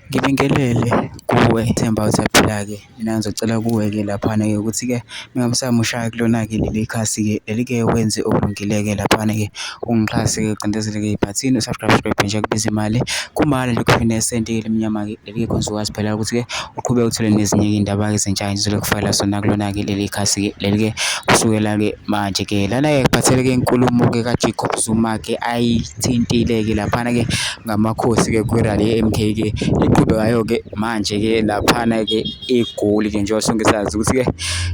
Ngibingelele kuwe Themba Uthaphila-ke, mina ngizocela kuwe-ke laphana-ke ukuthi-ke ningabisami ushaya kulona-ke leli khasi-ke leli-ke wenze okulungile-ke laphana-ke ungixhase-ke ucindezele-ke ibhathini u-subscribe nje kubiza imali kumahhala nje kukhiphe nesenti-ke lemnyama-ke leli-ke khona uzokwazi phela ukuthi-ke uqhubeke uthole nezinye-ke iy'ndaba-ke ezintsha engizobe ngikufakela zona kulona-ke leli khasi-ke leli-ke kusukela-ke manje-ke lana-ke kuphatheleke inkulumo-ke kaJacob Zuma-ke ayithintile-ke laphana-ke ngamakhosi-ke kwi-rally ye-MK-ke eqhubekayo-ke manje-ke laphana-ke eGoli-ke njengoba sonke sazi ukuthi-ke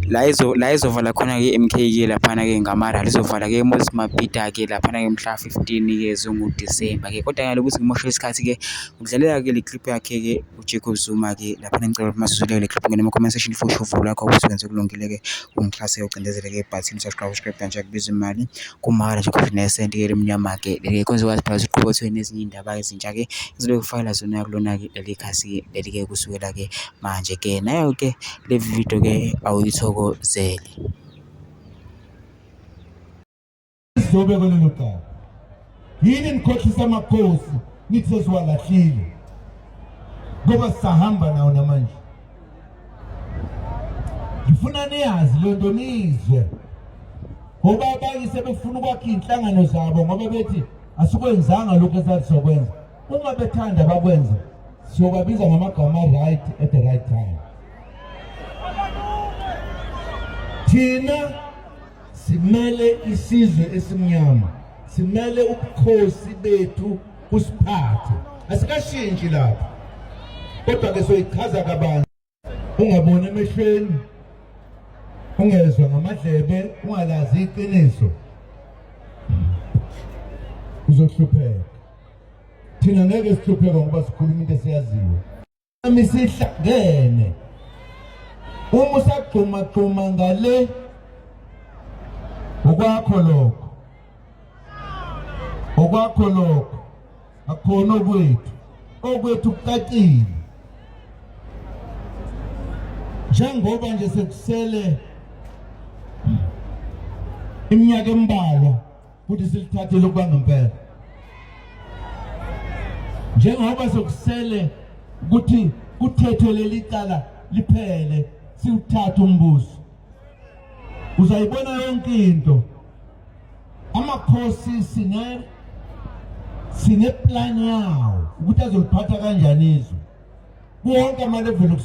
la izovala khona-ke i-MK-ke laphana-ke ngamarali izovala-ke eMoses Mabhida-ke laphana-ke mhla 15-ke zunguDisemba-ke kodwa ngale ukuthi ngimoshe isikhathi-ke ukudlalela-ke le clip yakhe-ke uJacob Zuma-ke laphana ngicela ukuthi masizolele le clip ngene ma-comment section futhi uvulo lakho ukuthi wenze kulungile-ke ungixhase ucindezele-ke ibhathini subscribe nje kubiza imali kumahhala nje kukhiphe nesenti-ke lemnyama-ke leli-ke kuzokwazi phela ukuthi uqhubeke uthole nezinye iy'ndaba ezintsha-ke ngizobe ngikufakela zona kulona-ke leli khasi-ke leli-ke kusukela-ke manje-ke nayo-ke le video-ke awuyithokozele. Sizobe kulelo cala yini nikhohlisa amakhosi nithi sesiwalahlile ngoba sisahamba nawo namanje. Ngifuna niyazi le nto nizwe ngoba abanye sebefuna ukwakha iy'nhlangano zabo ngoba bethi asikwenzanga lokhu esathi sokwenza. Uma bethanda bakwenza siyobabiza ngamagama right at the right time. Thina simele isizwe esimnyama, simele ubukhosi bethu kusiphathe, asikashintshi lapho. Kodwa-ke soyichaza kabanzi, ungaboni emehlweni, ungezwa ngamadlebe, ungalazi iqiniso, uzohlupheka. Thina ngeke sihlupheka ngoba sikhuluma into esiyaziyo. Nami sihlangene uma usagxuma ngale okwakho lokho akhona okwethu kucacile. Njengoba nje sekusele iminyaka embalwa futhi silithathele ukuba ngempela, njengoba sekusele ukuthi kuthethwe leli cala liphele siwuthatha umbuso, uzayibona yonke into. Amakhosi sineplan yawo ukuthi azoliphatha kanjani izwe kuwonke amaleveli.